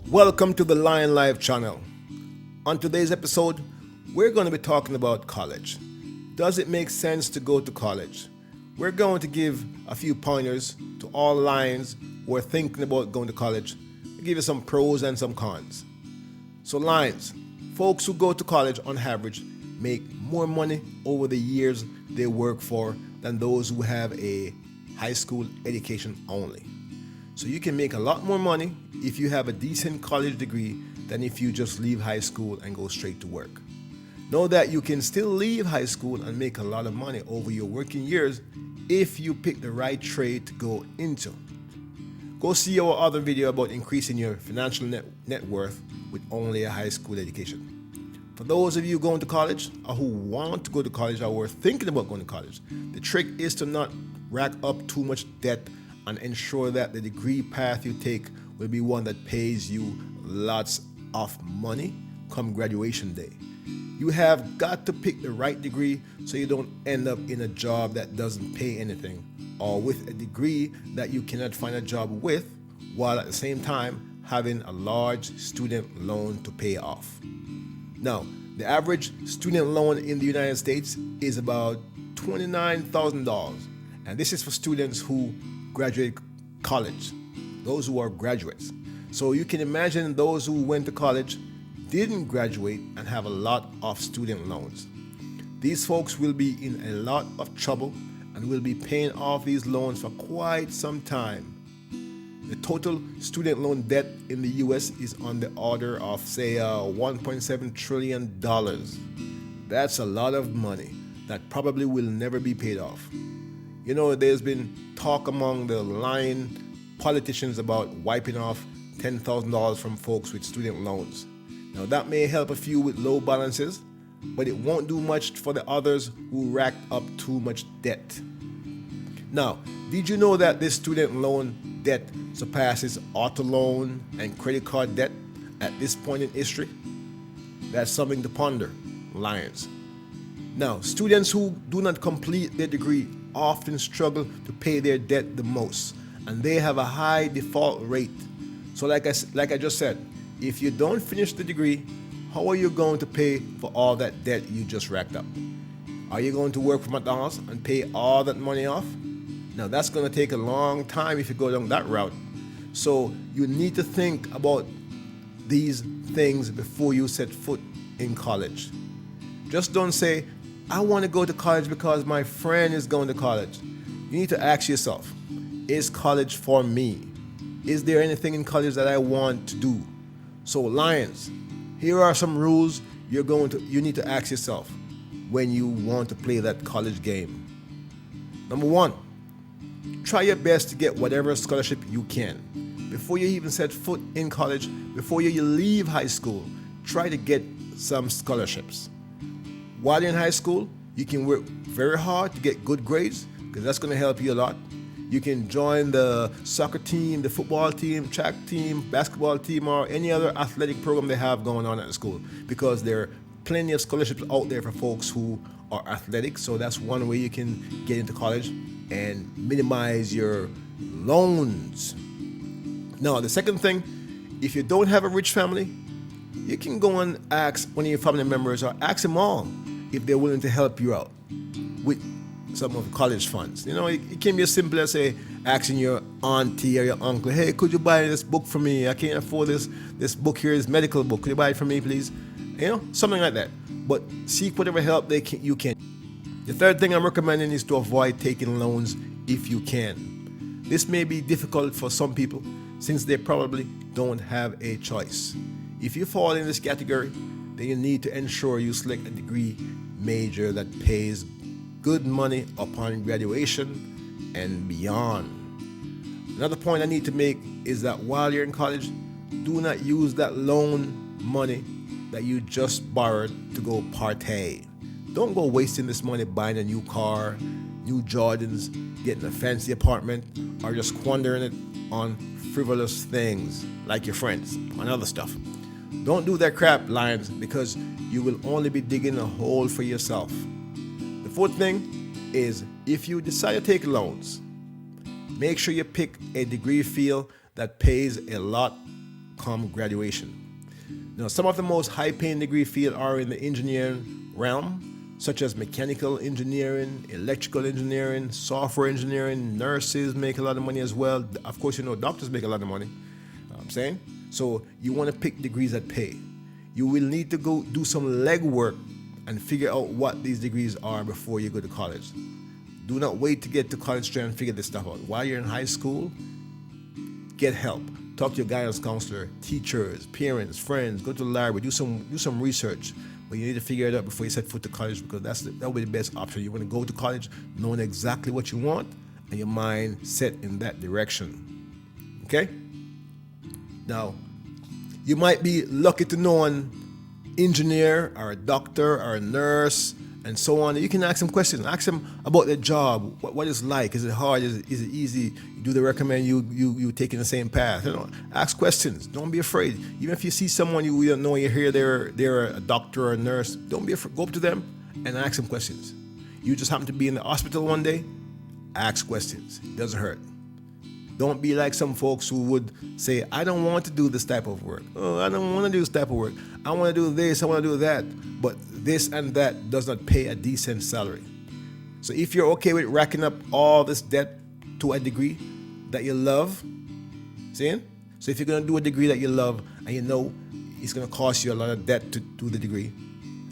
Welcome to the Lion Live channel. On today's episode, we're going to be talking about college. Does it make sense to go to college? We're going to give a few pointers to all lions who are thinking about going to college. We'll give you some pros and some cons. So lions, folks who go to college on average make more money over the years they work for than those who have a high school education only. So you can make a lot more money if you have a decent college degree than if you just leave high school and go straight to work. Know that you can still leave high school and make a lot of money over your working years if you pick the right trade to go into. Go see our other video about increasing your financial net worth with only a high school education. For those of you going to college or who want to go to college or were thinking about going to college, the trick is to not rack up too much debt and ensure that the degree path you take will be one that pays you lots of money come graduation day. You have got to pick the right degree so you don't end up in a job that doesn't pay anything or with a degree that you cannot find a job with while at the same time having a large student loan to pay off. Now, the average student loan in the United States is about $29,000, and this is for students who graduate college, those who are graduates. So you can imagine those who went to college, didn't graduate, and have a lot of student loans. These folks will be in a lot of trouble and will be paying off these loans for quite some time. The total student loan debt in the US is on the order of, say, $1.7 trillion. That's a lot of money that probably will never be paid off. You know, there's been talk among the lying politicians about wiping off $10,000 from folks with student loans. Now, that may help a few with low balances, but it won't do much for the others who racked up too much debt. Now, did you know that this student loan debt surpasses auto loan and credit card debt at this point in history? That's something to ponder, lions. Now, students who do not complete their degree often struggle to pay their debt the most, and they have a high default rate. So like I just said, if you don't finish the degree, how are you going to pay for all that debt you just racked up? Are you going to work for McDonald's and pay all that money off? Now that's going to take a long time if you go down that route. So you need to think about these things before you set foot in college. Just don't say, I want to go to college because my friend is going to college. You need to ask yourself, is college for me? Is there anything in college that I want to do? So lions, here are some rules you need to ask yourself when you want to play that college game. Number one, try your best to get whatever scholarship you can. Before you even set foot in college, before you leave high school, try to get some scholarships. While you're in high school, you can work very hard to get good grades because that's going to help you a lot. You can join the soccer team, the football team, track team, basketball team, or any other athletic program they have going on at the school because there are plenty of scholarships out there for folks who are athletic. So that's one way you can get into college and minimize your loans. Now, the second thing, if you don't have a rich family, you can go and ask one of your family members or ask them all if they're willing to help you out with some of the college funds. You know, it can be as simple as, say, asking your auntie or your uncle, hey, could you buy this book for me? I can't afford this book here, this medical book. Could you buy it for me, please? You know, something like that. But seek whatever help you can. The third thing I'm recommending is to avoid taking loans if you can. This may be difficult for some people since they probably don't have a choice. If you fall in this category, then you need to ensure you select a degree major that pays good money upon graduation and beyond. Another point I need to make is that while you're in college, do not use that loan money that you just borrowed to go partay. Don't go wasting this money buying a new car, new Jordans, getting a fancy apartment, or just squandering it on frivolous things like your friends and other stuff. Don't do that crap, lions, because you will only be digging a hole for yourself. The fourth thing is, if you decide to take loans, make sure you pick a degree field that pays a lot come graduation. Now, some of the most high-paying degree fields are in the engineering realm, such as mechanical engineering, electrical engineering, software engineering. Nurses make a lot of money as well. Of course, doctors make a lot of money. I'm saying? So you want to pick degrees that pay. You will need to go do some legwork and figure out what these degrees are before you go to college. Do not wait to get to college to try and figure this stuff out. While you're in high school, get help. Talk to your guidance counselor, teachers, parents, friends. Go to the library. Do some research. But you need to figure it out before you set foot to college, because that will be the best option. You want to go to college knowing exactly what you want and your mind set in that direction. Okay? Now, you might be lucky to know an engineer or a doctor or a nurse and so on. You can ask them questions. Ask them about their job, what it's like. Is it hard? Is it easy? Do they recommend you taking the same path? Ask questions. Don't be afraid. Even if you see someone you don't know, you hear they're a doctor or a nurse, don't be afraid. Go up to them and ask them questions. You just happen to be in the hospital one day, ask questions. It doesn't hurt. Don't be like some folks who would say, I don't want to do this type of work. Oh, I don't want to do this type of work. I want to do this, I want to do that. But this and that does not pay a decent salary. So if you're okay with racking up all this debt to a degree that you love, seeing? So if you're going to do a degree that you love and you know it's going to cost you a lot of debt to do the degree,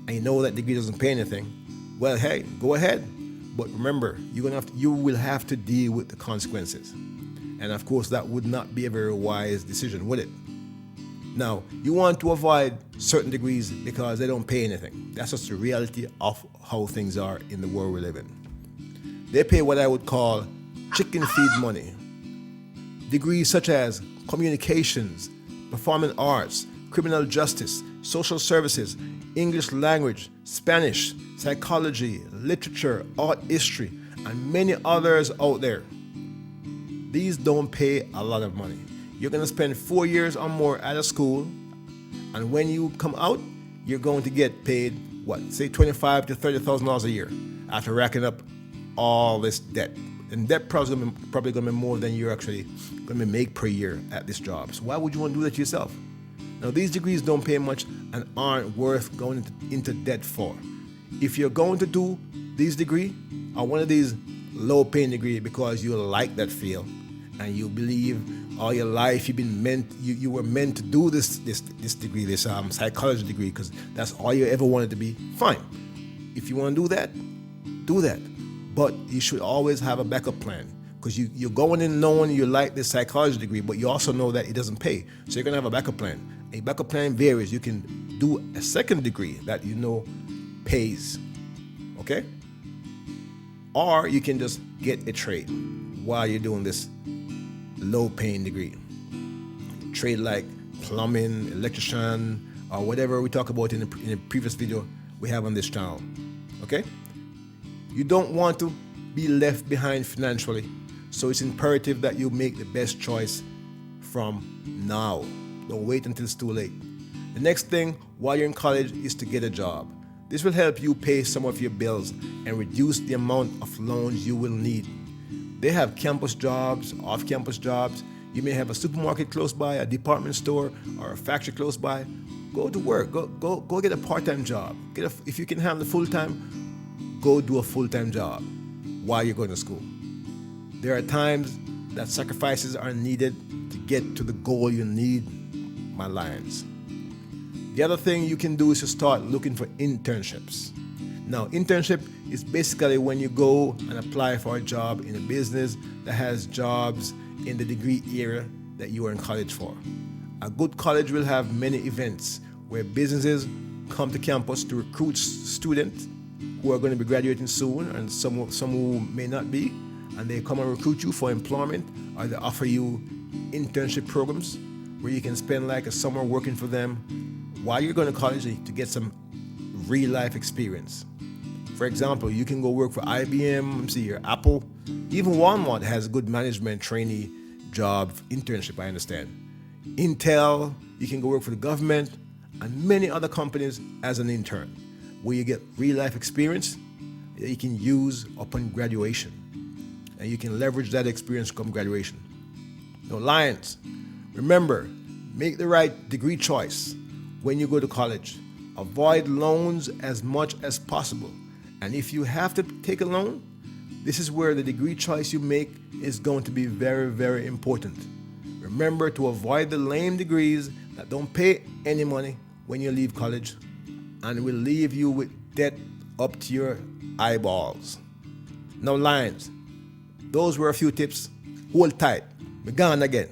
and you know that degree doesn't pay anything, well, hey, go ahead. But remember, you will have to deal with the consequences. And of course, that would not be a very wise decision, would it? Now, you want to avoid certain degrees because they don't pay anything. That's just the reality of how things are in the world we live in. They pay what I would call chicken feed money. Degrees such as communications, performing arts, criminal justice, social services, English language, Spanish, psychology, literature, art history, and many others out there. These don't pay a lot of money. You're going to spend 4 years or more at a school, and when you come out, you're going to get paid, say $25,000 to $30,000 a year after racking up all this debt. And debt probably going to be more than you're actually going to make per year at this job. So why would you want to do that to yourself? Now, these degrees don't pay much and aren't worth going into debt for. If you're going to do these degrees or one of these low-paying degrees because you like that field, and you believe all your life you were meant to do this degree, this psychology degree, because that's all you ever wanted to be, fine. If you want to do that, do that. But you should always have a backup plan, because you're going in knowing you like this psychology degree, but you also know that it doesn't pay. So you're going to have a backup plan. A backup plan varies. You can do a second degree that you know pays, okay? Or you can just get a trade while you're doing this low-paying degree. Trade like plumbing, electrician, or whatever we talk about in the previous video we have on this channel. Okay? You don't want to be left behind financially, so it's imperative that you make the best choice from now. Don't wait until it's too late. The next thing while you're in college is to get a job. This will help you pay some of your bills and reduce the amount of loans you will need. They have campus jobs, off-campus jobs. You may have a supermarket close by, a department store, or a factory close by. Go to work. Go get a part-time job. If you can handle the full-time, go do a full-time job while you're going to school. There are times that sacrifices are needed to get to the goal you need, my lions. The other thing you can do is to start looking for internships. Now, internship is basically when you go and apply for a job in a business that has jobs in the degree area that you are in college for. A good college will have many events where businesses come to campus to recruit students who are going to be graduating soon, and some who may not be, and they come and recruit you for employment, or they offer you internship programs where you can spend like a summer working for them while you're going to college to get some real life experience. For example, you can go work for IBM, Apple, even Walmart has a good management trainee job internship, I understand. Intel, you can go work for the government, and many other companies as an intern, where you get real life experience that you can use upon graduation. And you can leverage that experience come graduation. Now, Lions, remember, Make the right degree choice when you go to college. Avoid loans as much as possible. And if you have to take a loan, this is where the degree choice you make is going to be very, very important. Remember to avoid the lame degrees that don't pay any money when you leave college and will leave you with debt up to your eyeballs. Now, Lions, those were a few tips. Hold tight. We're gone again.